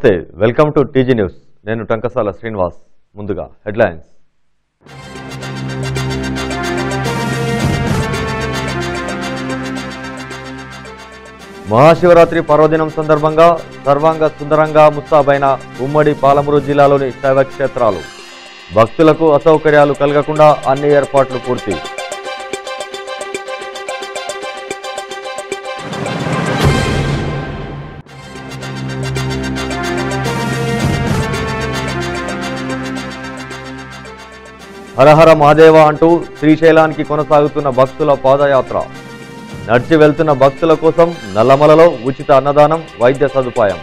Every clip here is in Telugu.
నమస్తే, వెల్కమ్ టు టీజీ న్యూస్. నేను టంకసాల శ్రీనివాస్. ముందుగా హెడ్లైన్స్. మహాశివరాత్రి పర్వదినం సందర్భంగా సర్వాంగ సుందరంగా ముస్తాబైన ఉమ్మడి పాలమూరు జిల్లాలోని శైవ క్షేత్రాలు. భక్తులకు అసౌకర్యాలు కలగకుండా అన్ని ఏర్పాట్లు పూర్తి. హరహర మహాదేవ అంటూ శ్రీశైలానికి కొనసాగుతున్న భక్తుల పాదయాత్ర. నడిచి వెళ్తున్న భక్తుల కోసం నల్లమలలో ఉచిత అన్నదానం, వైద్య సదుపాయం.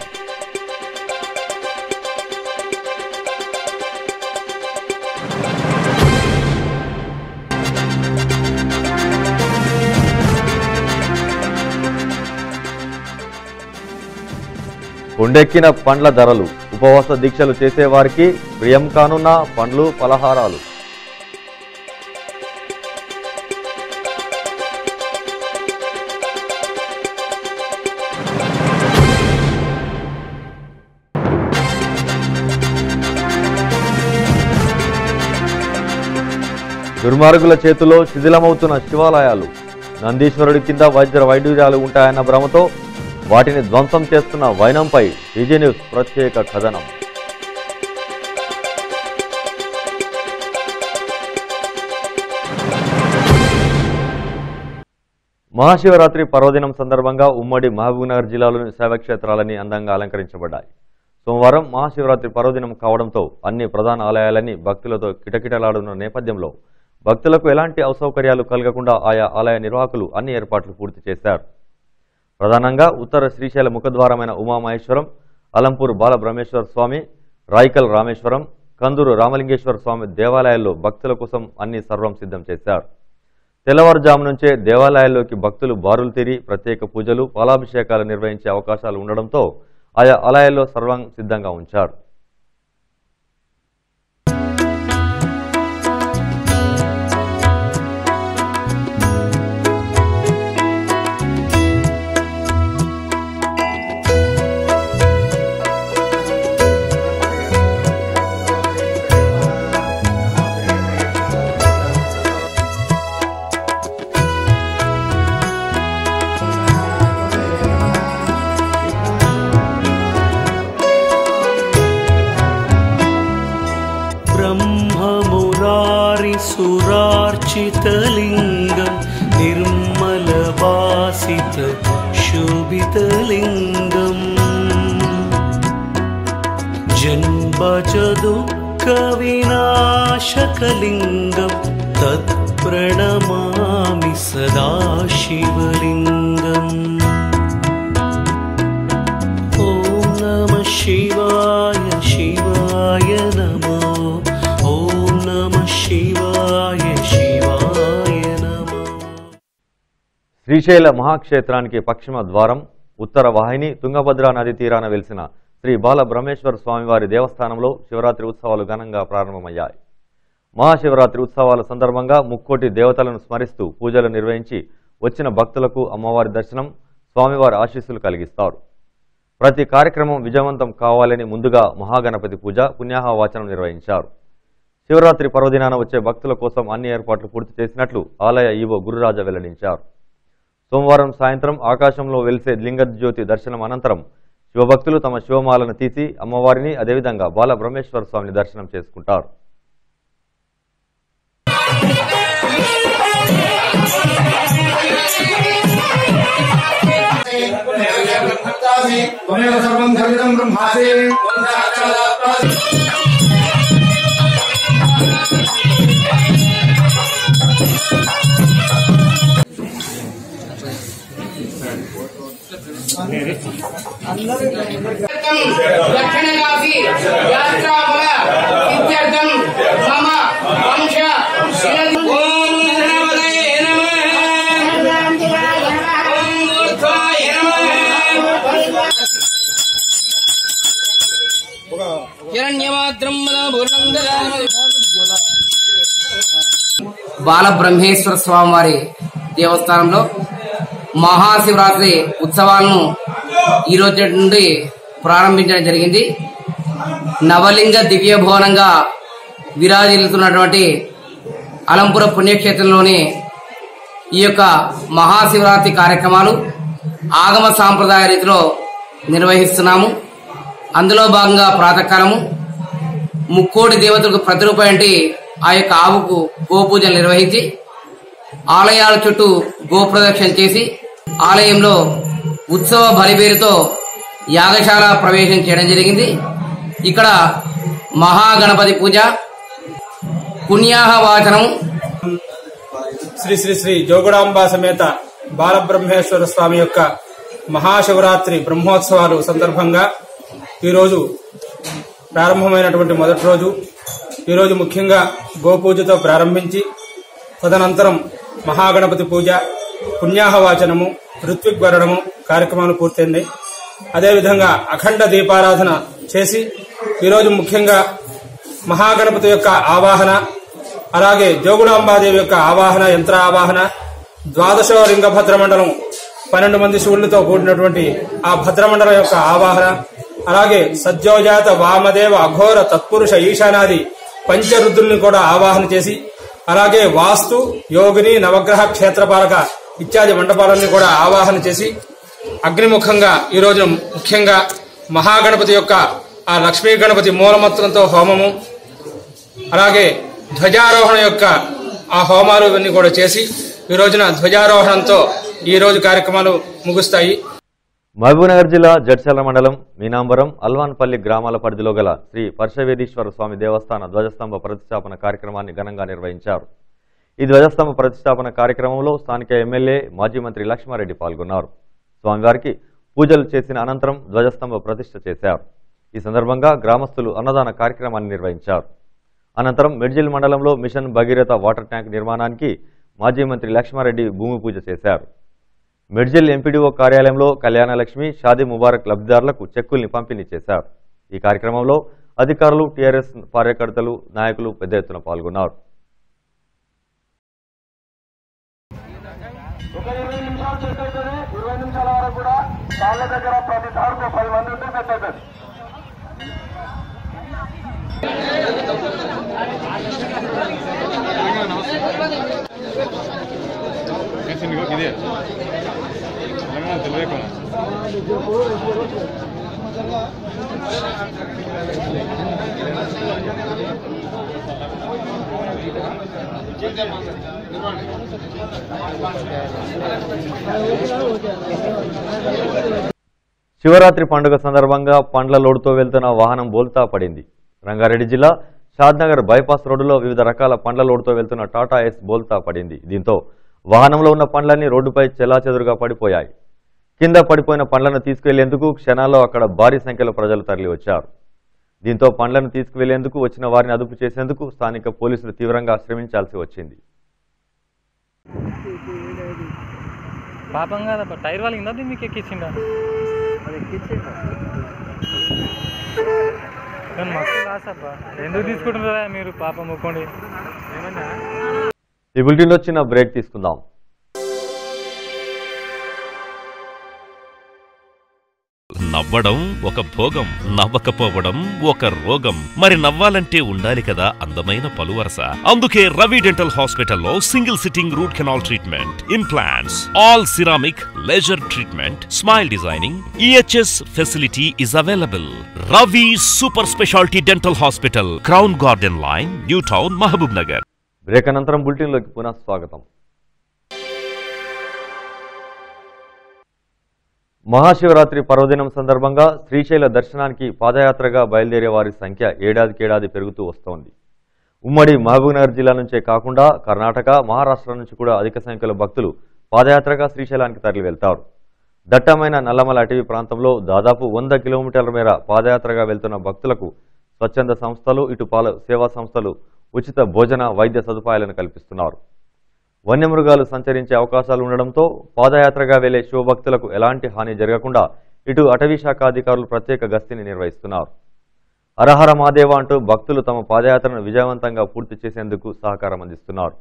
కొండెక్కిన పండ్ల ధరలు. ఉపవాస దీక్షలు చేసేవారికి ప్రియం కానున్న పండ్లు, పలహారాలు. దుర్మార్గుల చేతిలో శిథిలమవుతున్న శివాలయాలు. నందీశ్వరుడి కింద వైడూర్యాలు ఉంటాయన్న భ్రమతో వాటిని ధ్వంసం చేస్తున్న వైనంపై టీజీ న్యూస్ ప్రత్యేక కథనం. మహాశివరాత్రి పర్వదినం సందర్భంగా ఉమ్మడి మహబూబ్నగర్ జిల్లాలోని శైవక్షేత్రాలన్నీ అందంగా అలంకరించబడ్డాయి. సోమవారం మహాశివరాత్రి పర్వదినం కావడంతో అన్ని ప్రధాన ఆలయాలన్నీ భక్తులతో కిటకిటలాడున్న నేపథ్యంలో భక్తులకు ఎలాంటి అసౌకర్యాలు కలగకుండా ఆయా ఆలయ నిర్వాహకులు అన్ని ఏర్పాట్లు పూర్తి చేశారు. ప్రధానంగా ఉత్తర శ్రీశైల ముఖద్వారమైన ఉమామహేశ్వరం, అలంపూర్ బాలబ్రహ్మేశ్వర స్వామి, రాయికల్ రామేశ్వరం, కందూరు రామలింగేశ్వర స్వామి దేవాలయాల్లో భక్తుల కోసం అన్ని సర్వం సిద్ధం చేశారు. తెల్లవారుజాము నుంచే దేవాలయాల్లోకి భక్తులు బారులు తీరి ప్రత్యేక పూజలు, పాలాభిషేకాలు నిర్వహించే అవకాశాలు ఉండడంతో ఆయా ఆలయాల్లో సర్వం సిద్ధంగా ఉంచారు. सुरार्चितलिङ्गं निर्मलवासित शोभितलिङ्गम् जन्मजदुःखविनाशकलिङ्गं तत्प्रणमामि सदा शिवलिङ्गम्. ॐ नमः शिवाय, शिवाय नमो. శ్రీశైల మహాక్షేత్రానికి పశ్చిమ ద్వారం, ఉత్తర వాహిని, తుంగభద్రా నది తీరాన వెలిసిన శ్రీ బాలబ్రహ్మేశ్వర స్వామివారి దేవస్థానంలో శివరాత్రి ఉత్సవాలు ఘనంగా ప్రారంభమయ్యాయి. మహాశివరాత్రి ఉత్సవాల సందర్భంగా ముక్కోటి దేవతలను స్మరిస్తూ పూజలు నిర్వహించి వచ్చిన భక్తులకు అమ్మవారి దర్శనం, స్వామివారి ఆశీస్సులు కలిగిస్తారు. ప్రతి కార్యక్రమం విజయవంతం కావాలని ముందుగా మహాగణపతి పూజ, పుణ్యాహవాచనం నిర్వహించారు. శివరాత్రి పర్వదినాన వచ్చే భక్తుల కోసం అన్ని ఏర్పాట్లు పూర్తి చేసినట్లు ఆలయ ఈవో గురురాజ వెల్లడించారు. సోమవారం సాయంత్రం ఆకాశంలో వెలిసే లింగజ్యోతి దర్శనం అనంతరం శివభక్తులు తమ శివమాలను తీసి అమ్మవారిని, అదేవిధంగా బాలబ్రహ్మేశ్వర స్వామిని దర్శనం చేసుకుంటారు. దక్షిణకాశీ యాత్రాఫల ఇత్యర్థం మమ వంశ ఓం గణపతయే నమః. ఓం మూర్ధాయ నమః. హిరణ్యమాత్రం పూర్ణం దదామి. బాలబ్రహ్మేశ్వర స్వామి వారి దేవస్థానంలో మహాశివరాత్రి ఉత్సవాలను ఈ రోజు నుండి ప్రారంభించడం జరిగింది. నవలింగ దివ్య భవనంగా విరాజిల్లుతున్నటువంటి అలంపుర పుణ్యక్షేత్రంలోని ఈ యొక్క మహాశివరాత్రి కార్యక్రమాలు ఆగమ సాంప్రదాయ రీతిలో నిర్వహిస్తున్నాము. అందులో భాగంగా ప్రాతకాలము ముక్కోటి దేవతలకు ప్రతిరూపంటి ఆ యొక్క ఆవుకు గోపూజలు నిర్వహించి ఆలయాల చుట్టూ గోప్రదక్షిణ చేసి ఆలయంలో ఉత్సవ బలిపేరుతో యాగశాల ప్రవేశం చేయడం జరిగింది. ఇక్కడ మహాగణపతి పూజ, పుణ్యాహ వాచనం, శ్రీ శ్రీ శ్రీ జోగుడాంబ సమేత బాలబ్రహ్మేశ్వర స్వామి యొక్క మహాశివరాత్రి బ్రహ్మోత్సవాలు సందర్భంగా ఈరోజు ప్రారంభమైనటువంటి మొదటి రోజు. ఈరోజు ముఖ్యంగా గోపూజతో ప్రారంభించి తదనంతరం మహాగణపతి పూజ, పుణ్యాహవాచనము, ఋత్విగ్వరణము కార్యక్రమాలు పూర్తయింది. అదేవిధంగా అఖండ దీపారాధన చేసి ఈరోజు ముఖ్యంగా మహాగణపతి యొక్క ఆవాహన, అలాగే జోగుడాంబాదేవి యొక్క ఆవాహన, యంత్ర ఆవాహన, ద్వాదశ లింగ భద్రమండలం 12 మంది శివులతో కూడినటువంటి ఆ భద్రమండలం యొక్క ఆవాహన, అలాగే సజ్జోజాత వామదేవ అఘోర తత్పురుష ఈశానాది పంచరుద్రుల్ని కూడా ఆవాహన చేసి, అలాగే వాస్తు, యోగిని, నవగ్రహ, క్షేత్రపాలక ఇత్యాది మండపాలన్నీ కూడా ఆవాహన చేసి అగ్నిముఖంగా ఈరోజు ముఖ్యంగా మహాగణపతి యొక్క ఆ లక్ష్మీ గణపతి మూలమంత్రంతో హోమము, అలాగే ధ్వజారోహణ యొక్క ఆ హోమాలు ఇవన్నీ కూడా చేసి ఈ రోజున ధ్వజారోహణంతో ఈ రోజు కార్యక్రమాలు ముగుస్తాయి. మహబూబ్నగర్ జిల్లా జడ్చర్ల మండలం మీనాంబరం, అల్వాన్పల్లి గ్రామాల పరిధిలో గల శ్రీ పరశవేదీశ్వర స్వామి దేవస్థాన ధ్వజస్తంభ ప్రతిష్టాపన కార్యక్రమాన్ని ఘనంగా నిర్వహించారు. ఈ ధ్వజస్తంభ ప్రతిష్టాపన కార్యక్రమంలో స్థానిక ఎమ్మెల్యే, మాజీ మంత్రి లక్ష్మారెడ్డి పాల్గొన్నారు. స్వామివారికి పూజలు చేసిన అనంతరం ధ్వజస్తంభ ప్రతిష్ఠ చేశారు. ఈ సందర్భంగా గ్రామస్తులు అన్నదాన కార్యక్రమాన్ని నిర్వహించారు. అనంతరం మిడ్జిల్ మండలంలో మిషన్ భగీరథ వాటర్ ట్యాంక్ నిర్మాణానికి మాజీ మంత్రి లక్ష్మారెడ్డి భూమి పూజ చేశారు. మిడ్జిల్ ఎంపీడీఓ కార్యాలయంలో కళ్యాణలక్ష్మి, షాదీ ముబారక్ లబ్ధిదారులకు చెక్కుల్ని పంపిణీ చేశారు. ఈ కార్యక్రమంలో అధికారులు, టీఆర్ఎస్ కార్యకర్తలు, నాయకులు పెద్ద ఎత్తున పాల్గొన్నారు. శివరాత్రి పండుగ సందర్భంగా పండ్ల లోడుతో వెళ్తున్న వాహనం బోల్తా పడింది. రంగారెడ్డి జిల్లా షాద్నగర్ బైపాస్ రోడ్డులో వివిధ రకాల పండ్ల లోడుతో వెళ్తున్న టాటా ఎస్ బోల్తా పడింది. దీంతో వాహనంలో ఉన్న పండ్లన్నీ రోడ్డుపై చెల్లాచెదురుగా పడిపోయాయి. కింద పడిపోయిన పండ్లను తీసుకువెళ్లేందుకు క్షణాల్లో అక్కడ భారీ సంఖ్యలో ప్రజలు తరలివచ్చారు. దీంతో పండ్లను తీసుకువెళ్లేందుకు వచ్చిన వారిని అదుపు చేసేందుకు స్థానిక పోలీసులు తీవ్రంగా శ్రమించాల్సి వచ్చింది. పాపం కాదబ్బా, టైర్ వాళ్ళకి ఇందా మీకు ఎక్కించిందా? మస్తు లాస్ అబ్బా, ఎందుకు తీసుకుంటున్నారా మీరు? పాపం మొక్కండి. ఈ బులెటిన్లో చిన్న బ్రేక్ తీసుకుందాం. నవ్వడం ఒక భోగం, నవ్వకపోవడం ఒక రోగం. మరి నవ్వాలంటే ఉండాలి కదా అందమైన పలువరస. అందుకే రవి డెంటల్ హాస్పిటల్లో single sitting root canal treatment, implants, all ceramic, laser treatment, smile designing, EHS facility is available. Ravi super speciality dental hospital, crown garden line, new town, Mahbubnagar. Break అనంతరం బులెటిన్లోకి పునః స్వాగతం. మహాశివరాత్రి పర్వదినం సందర్భంగా శ్రీశైల దర్శనానికి పాదయాత్రగా బయలుదేరే వారి సంఖ్య ఏడాదికేడాది పెరుగుతూ వస్తోంది. ఉమ్మడి మహబూబ్నగర్ జిల్లా నుంచే కాకుండా కర్ణాటక, మహారాష్ట్ర నుంచి కూడా అధిక సంఖ్యలో భక్తులు పాదయాత్రగా శ్రీశైలానికి తరలి వెళ్తారు. దట్టమైన నల్లమల అటవీ ప్రాంతంలో దాదాపు 100 కిలోమీటర్ల మేర పాదయాత్రగా వెళ్తున్న భక్తులకు స్వచ్ఛంద సంస్థలు, ఇటు సేవా సంస్థలు ఉచిత భోజన, వైద్య సదుపాయాలను కల్పిస్తున్నారు. వన్యమృగాలు సంచరించే అవకాశాలు ఉండడంతో పాదయాత్రగా వెళ్లే శివభక్తులకు ఎలాంటి హాని జరగకుండా ఇటు అటవీ శాఖ అధికారులు ప్రత్యేక గస్తీని నిర్వహిస్తున్నారు. హరహర మహాదేవ అంటూ భక్తులు తమ పాదయాత్రను విజయవంతంగా పూర్తి చేసేందుకు సహకారం అందిస్తున్నారు.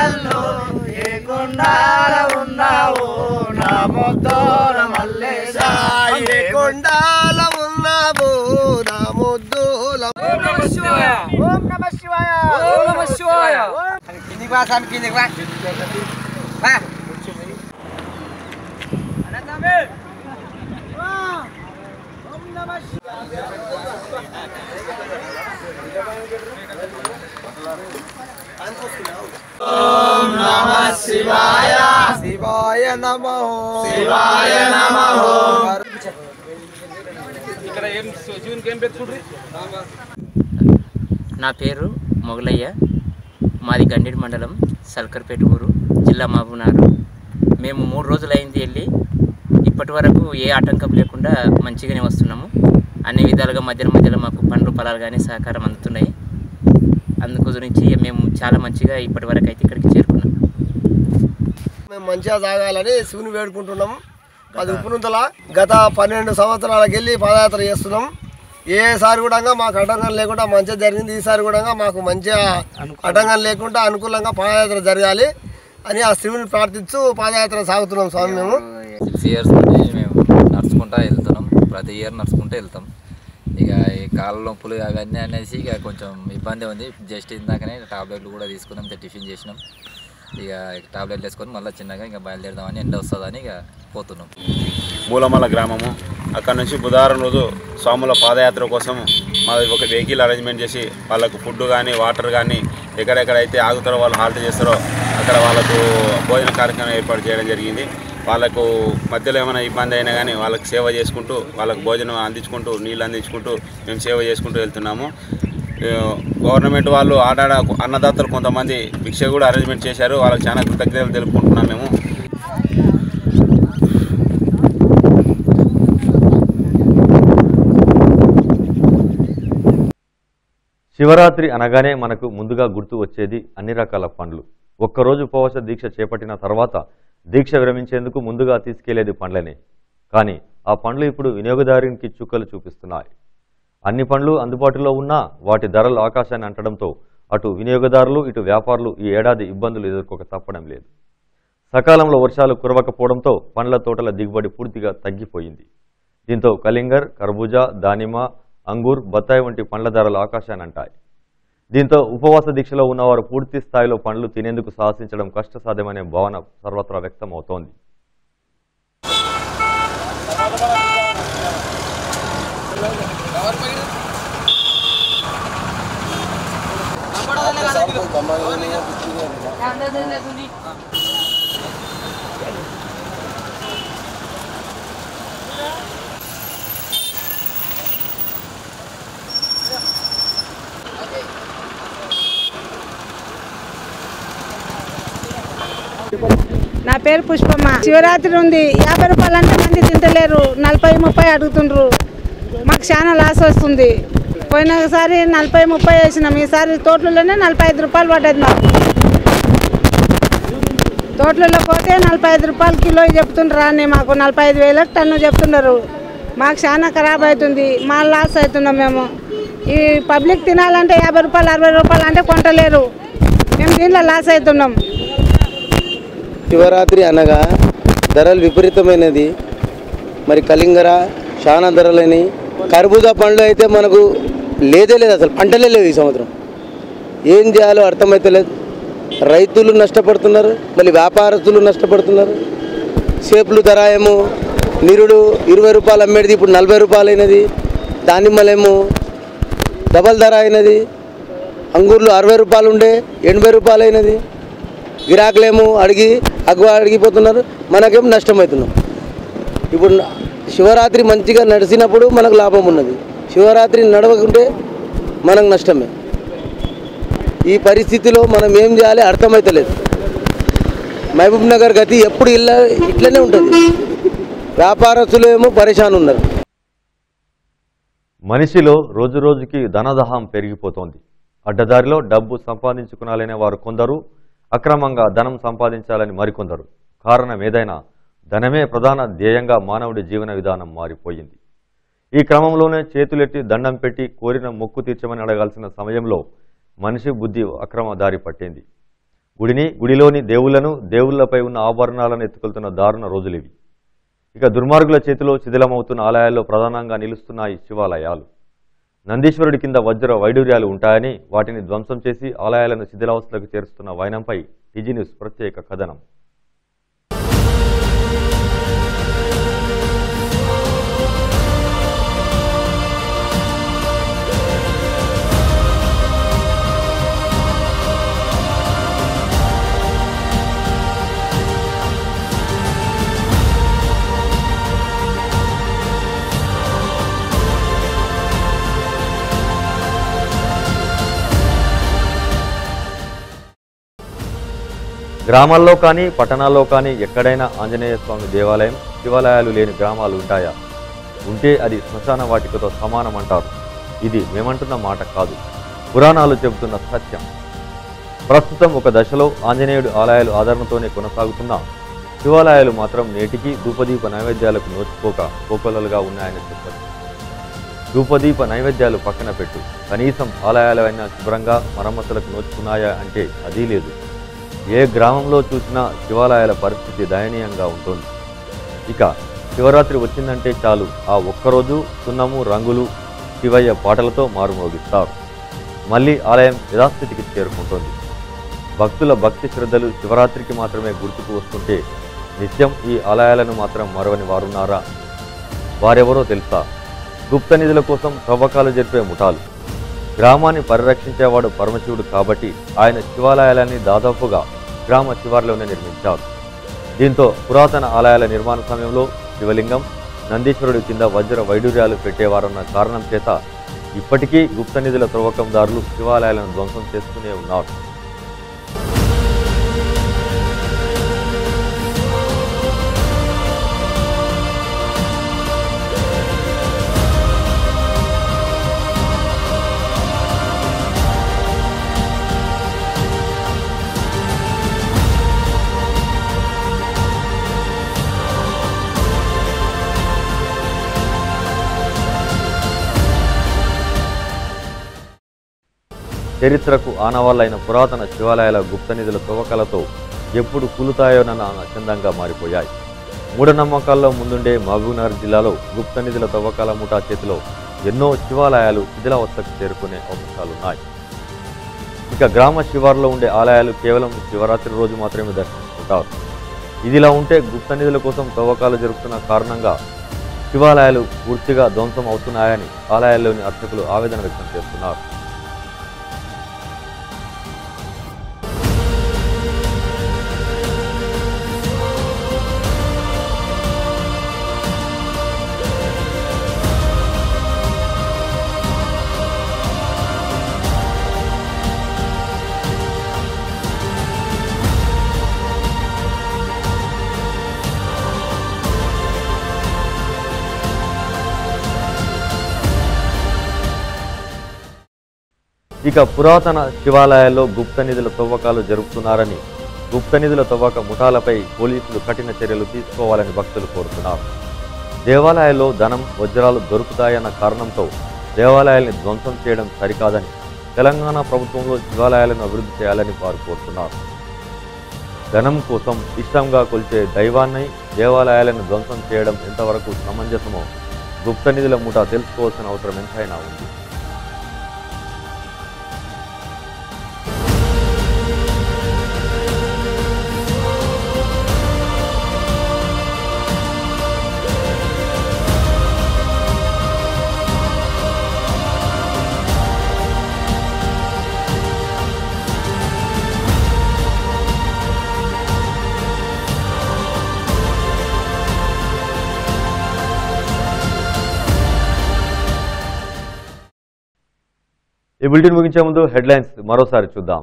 మల్లెల్లో ఏ కొండాల ఉన్నావో నా ముద్దోల మల్లేశా ఏ కొండాల ఉన్నావో నా ముద్దోల ఓం నమః శివాయ ఓం నమః శివాయ ఓం నమః శివాయ కిందికి వా సామి కిందికి వా వా అనంతమే ఓం నమః శివాయ ఓం నమః శివాయ శివాయ నమః శివాయ నమః ఇక్కడ ఏం శివునికి ఏం పెట్టుకుంటారు? నా పేరు మొగలయ్య, మాది గండిడి మండలం సల్కర్పేట ఊరు, జిల్లా మహబూబ్నగర్. మేము 3 రోజులైంది వెళ్ళి ఇప్పటి వరకు ఏ ఆటంకం లేకుండా మంచిగానే వస్తున్నాము. అన్ని విధాలుగా మధ్యలో మాకు పండ్లు పొలాలు కానీ సహకారం అందుతున్నాయి. అందుకు గురించి మేము చాలా మంచిగా ఇప్పటి వరకు అయితే ఇక్కడికి చేరుకున్నాం. మేము మంచిగా సాగాలని శివుని వేడుకుంటున్నాము. అది ఉప్పునుంతల గత 12 సంవత్సరాలకు వెళ్ళి పాదయాత్ర చేస్తున్నాం. ఏసారి కూడా మాకు ఆటంకం లేకుండా మంచిగా జరిగింది. ఈసారి కూడా మాకు మంచిగా ఆటంకం లేకుండా అనుకూలంగా పాదయాత్ర జరగాలి అని ఆ శివుని ప్రార్థిస్తూ పాదయాత్ర సాగుతున్నాం స్వామి. మేము 6 years నుండి మేము నడుచుకుంటూ వెళ్తున్నాం. ప్రతి ఇయర్ నడుచుకుంటూ వెళ్తాం. ఇక ఈ కాళ్ళ నొప్పులు అవన్నీ అనేసి ఇక కొంచెం ఇబ్బంది ఉంది. జస్ట్ ఇందాకనే టాబ్లెట్లు కూడా తీసుకున్నాం, టిఫిన్ చేసినాం. ఇక టాబ్లెట్లు వేసుకొని మళ్ళీ చిన్నగా ఇంకా బయలుదేరదామని, ఎండ వస్తుందని ఇక పోతున్నాం. మూలమల గ్రామము. అక్కడ నుంచి బుధవారం రోజు స్వాముల పాదయాత్ర కోసం మాది ఒక వెహికల్ అరేంజ్మెంట్ చేసి వాళ్ళకు ఫుడ్ కానీ వాటర్ కానీ ఎక్కడెక్కడైతే ఆగుతారో వాళ్ళు హాల్ట్ చేస్తారో అక్కడ వాళ్ళకు భోజన కార్యక్రమం ఏర్పాటు చేయడం జరిగింది. వాళ్ళకు మధ్యలో ఏమైనా ఇబ్బంది అయినా కానీ వాళ్ళకి సేవ చేసుకుంటూ, వాళ్ళకు భోజనం అందించుకుంటూ, నీళ్ళు అందించుకుంటూ మేము సేవ చేసుకుంటూ వెళ్తున్నాము. గవర్నమెంట్ వాళ్ళు ఆడాడ అన్నదాతలు కొంతమంది భిక్ష కూడా అరేంజ్మెంట్ చేశారు. వాళ్ళకి చాలా కృతజ్ఞతలు తెలుపుకుంటున్నాం మేము. శివరాత్రి అనగానే మనకు ముందుగా గుర్తు వచ్చేది అన్ని రకాల పండ్లు. ఒక్కరోజు ఉపవాస దీక్ష చేపట్టిన తర్వాత దీక్ష విరమించేందుకు ముందుగా తీసుకెళ్లేది పండ్లనే. కానీ ఆ పండ్లు ఇప్పుడు వినియోగదారునికి చుక్కలు చూపిస్తున్నాయి. అన్ని పండ్లు అందుబాటులో ఉన్నా వాటి ధరలు ఆకాశాన్ని అంటడంతో అటు వినియోగదారులు ఇటు వ్యాపారులు ఈ ఏడాది ఇబ్బందులు ఎదుర్కోక తప్పడం లేదు. సకాలంలో వర్షాలు కురవకపోవడంతో పండ్ల తోటల దిగుబడి పూర్తిగా తగ్గిపోయింది. దీంతో కలింగర్, కర్బూజా, దానిమ్మ, అంగూర్, బత్తాయి వంటి పండ్ల ధరలు ఆకాశాన్ని అంటాయి. దీంతో ఉపవాస దీక్షలో ఉన్నవారు పూర్తి స్థాయిలో పండ్లు తినేందుకు సాహసించడం కష్టసాధ్యమనే భావన సర్వత్రా వ్యక్తమవుతోంది. నా పేరు పుష్పమ్మ. శివరాత్రి ఉంది, 50 రూపాయలు అంటే మంది తింటలేరు, 40-30 అడుగుతుండ్రు. మాకు చాలా లాస్ వస్తుంది. పోయినసారి 40-30 వేసినాం, ఈసారి తోటలోనే 45 రూపాయలు పడ్డది. మాకు తోటలలో పోతే 45 రూపాయలు కిలో చెప్తుండ్రు. అని మాకు 45,000 టన్ను చెప్తున్నారు. మాకు చాలా ఖరాబ్ అవుతుంది, మా లాస్ అవుతున్నాం. మేము ఈ పబ్లిక్ తినాలంటే 50 రూపాయలు 60 రూపాయలు అంటే కొంటలేరు. మేము దీనిలో లాస్ అవుతున్నాం. శివరాత్రి అనగా ధరలు విపరీతమైనది. మరి కలింగర చాలా ధరలని, కర్బూజా పండ్లు అయితే మనకు లేదే లేదు, అసలు పంటలే లేవు ఈ సంవత్సరం. ఏం చేయాలో అర్థమవుతలేదు. రైతులు నష్టపడుతున్నారు, మళ్ళీ వ్యాపారస్తులు నష్టపడుతున్నారు. సేపులు ధర ఏమో నిరుడు 20 రూపాయలు అమ్మేది ఇప్పుడు 40 రూపాయలు అయినది. దానిమ్మలేమో డబల్ ధర అయినది. అంగూర్లు 60 రూపాయలు ఉండే 80 రూపాయలు అయినది. గిరాకులేమో అడిగిపోతున్నారు, మనకేమో నష్టమవుతున్నాం. ఇప్పుడు శివరాత్రి మంచిగా నడిచినప్పుడు మనకు లాభం ఉన్నది, శివరాత్రి నడవకుంటే మనకు నష్టమే. ఈ పరిస్థితిలో మనం ఏం చేయాలి అర్థమవుతలేదు. మహబూబ్ నగర్ గతి ఎప్పుడు ఇట్లనే ఉంటుంది. వ్యాపారస్తులు ఏమో పరేషాన్ ఉన్నారు. మనిషిలో రోజురోజుకి ధనదాహం పెరిగిపోతోంది. అడ్డదారిలో డబ్బు సంపాదించుకునాలనే వారు కొందరు, అక్రమంగా ధనం సంపాదించాలని మరికొందరు. కారణం ఏదైనా ధనమే ప్రధాన ధ్యేయంగా మానవుడి జీవన విధానం మారిపోయింది. ఈ క్రమంలోనే చేతులెట్టి దండం పెట్టి కోరిన మొక్కు తీర్చమని అడగాల్సిన సమయంలో మనిషి బుద్ధి అక్రమ దారి పట్టింది. గుడిలోని దేవుళ్లను, దేవుళ్లపై ఉన్న ఆభరణాలను ఎత్తుకెళ్తున్న దారుణ రోజులివి. ఇక దుర్మార్గుల చేతిలో శిథిలమవుతున్న ఆలయాల్లో ప్రధానంగా నిలుస్తున్నాయి శివాలయాలు. నందీశ్వరుడి కింద వజ్ర వైడూర్యాలు ఉంటాయని వాటిని ధ్వంసం చేసి ఆలయాలను శిథిలావస్థలకు చేరుస్తున్న వైనంపై టీజీ న్యూస్ ప్రత్యేక కథనం. గ్రామాల్లో కానీ పట్టణాల్లో కానీ ఎక్కడైనా ఆంజనేయ స్వామి దేవాలయం, శివాలయాలు లేని గ్రామాలు ఉంటాయా? ఉంటే అది శ్మశాన వాటికతో సమానమంటారు. ఇది మేమంటున్న మాట కాదు, పురాణాలు చెబుతున్న సత్యం. ప్రస్తుతం ఒక దశలో ఆంజనేయుడు ఆలయాలు ఆదరణతోనే కొనసాగుతున్నా శివాలయాలు మాత్రం నేటికి ధూపదీప నైవేద్యాలకు నోచుకోక కోకొల్లలుగా ఉన్నాయని చెప్పచ్చు. ధూపదీప నైవేద్యాలు పక్కన పెట్టు, కనీసం ఆలయాలైనా శుభ్రంగా మరమ్మతులకు నోచుకున్నాయా అంటే అదీ లేదు. ఏ గ్రామంలో చూసినా శివాలయాల పరిస్థితి దయనీయంగా ఉంటుంది. ఇక శివరాత్రి వచ్చిందంటే చాలు, ఆ ఒక్కరోజు సున్నము, రంగులు, శివయ్య పాటలతో మారుమోగిస్తారు. మళ్ళీ ఆలయం యథాస్థితికి చేరుకుంటుంది. భక్తుల భక్తి శ్రద్ధలు శివరాత్రికి మాత్రమే గుర్తుకు వస్తుంటే నిత్యం ఈ ఆలయాలను మాత్రం మరవని వారున్నారా? వారెవరో తెలుసా? గుప్త నిధుల కోసం తవ్వకాలు జరిపే ముఠాలు. గ్రామాన్ని పరిరక్షించేవాడు పరమశివుడు కాబట్టి ఆయన శివాలయాలన్నీ దాదాపుగా గ్రామ శివార్లోనే నిర్మించారు. దీంతో పురాతన ఆలయాల నిర్మాణ సమయంలో శివలింగం, నందీశ్వరుడి కింద వజ్ర వైడూర్యాలు పెట్టేవారన్న కారణం చేత ఇప్పటికీ గుప్త నిధుల త్రవ్వకందారులు శివాలయాలను ధ్వంసం చేస్తూనే ఉన్నారు. చరిత్రకు ఆనవాళ్లైన పురాతన శివాలయాల గుప్త నిధుల తవ్వకాలతో ఎప్పుడు కూలుతాయోనన్న చందంగా మారిపోయాయి. మూఢనమ్మకాల్లో ముందుండే మహబూబ్నగర్ జిల్లాలో గుప్త నిధుల తవ్వకాల ముఠా చేతిలో ఎన్నో శివాలయాలు శిథిలావస్థకు చేరుకునే అవకాశాలున్నాయి. ఇక గ్రామ శివార్లో ఉండే ఆలయాలు కేవలం శివరాత్రి రోజు మాత్రమే దర్శించుకుంటారు. ఇదిలా ఉంటే గుప్త నిధుల కోసం తవ్వకాలు జరుపుతున్న కారణంగా శివాలయాలు పూర్తిగా ధ్వంసం అవుతున్నాయని ఆలయాల్లోని అర్చకులు ఆవేదన వ్యక్తం చేస్తున్నారు. ఇక పురాతన శివాలయాల్లో గుప్త నిధుల తవ్వకాలు జరుపుతున్నారని, గుప్త నిధుల తవ్వక ముఠాలపై పోలీసులు కఠిన చర్యలు తీసుకోవాలని భక్తులు కోరుతున్నారు. దేవాలయాల్లో ధనం, వజ్రాలు దొరుకుతాయన్న కారణంతో దేవాలయాల్ని ధ్వంసం చేయడం సరికాదని తెలంగాణ ప్రభుత్వంలో శివాలయాలను అభివృద్ధి చేయాలని వారు కోరుతున్నారు. ధనం కోసం ఇష్టంగా కొలిచే దైవాన్ని, దేవాలయాలను ధ్వంసం చేయడం ఎంతవరకు సమంజసమో గుప్త నిధుల ముఠా తెలుసుకోవాల్సిన అవసరం ఎంతైనా ఉంది. ఈ బులెటిన్ ముగించే ముందు హెడ్లైన్స్ మరోసారి చూద్దాం.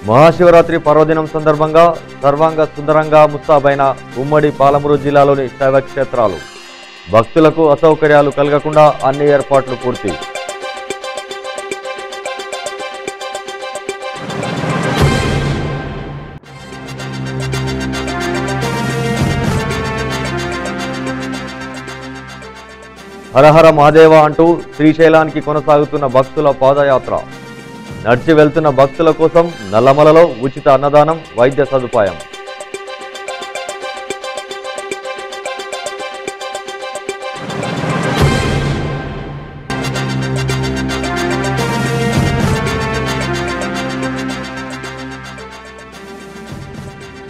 మహాశివరాత్రి పర్వదినం సందర్భంగా సర్వాంగ సుందరంగా ముస్తాబైన ఉమ్మడి పాలమూరు జిల్లాలోని శైవ క్షేత్రాలు. భక్తులకు అసౌకర్యాలు కలగకుండా అన్ని ఏర్పాట్లు పూర్తి. హరహర మహాదేవ అంటూ శ్రీశైలానికి కొనసాగుతున్న భక్తుల పాదయాత్ర. నడిచి వెళ్తున్న భక్తుల కోసం నల్లమలలో ఉచిత అన్నదానం, వైద్య సదుపాయం.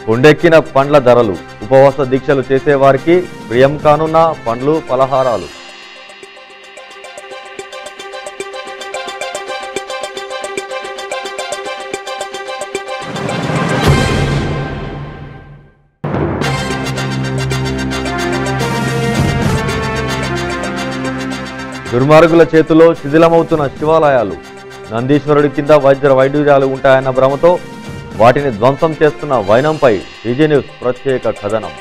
కొండెక్కిన పండ్ల ధరలు. ఉపవాస దీక్షలు చేసేవారికి ప్రియం కానున్న పండ్లు, పలహారాలు. దుర్మార్గుల చేతిలో శిథిలమవుతున్న శివాలయాలు. నందీశ్వరుడి కింద వైడూర్యాలు ఉంటాయన్న భ్రమతో వాటిని ధ్వంసం చేస్తున్న వైనంపై టీజీ న్యూస్ ప్రత్యేక కథనం.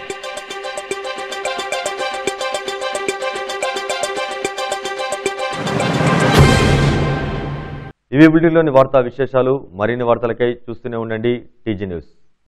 ఇవి బులెటిన్లోని వార్తా విశేషాలు. మరిన్ని వార్తలకై చూస్తూనే ఉండండి టీజీ న్యూస్.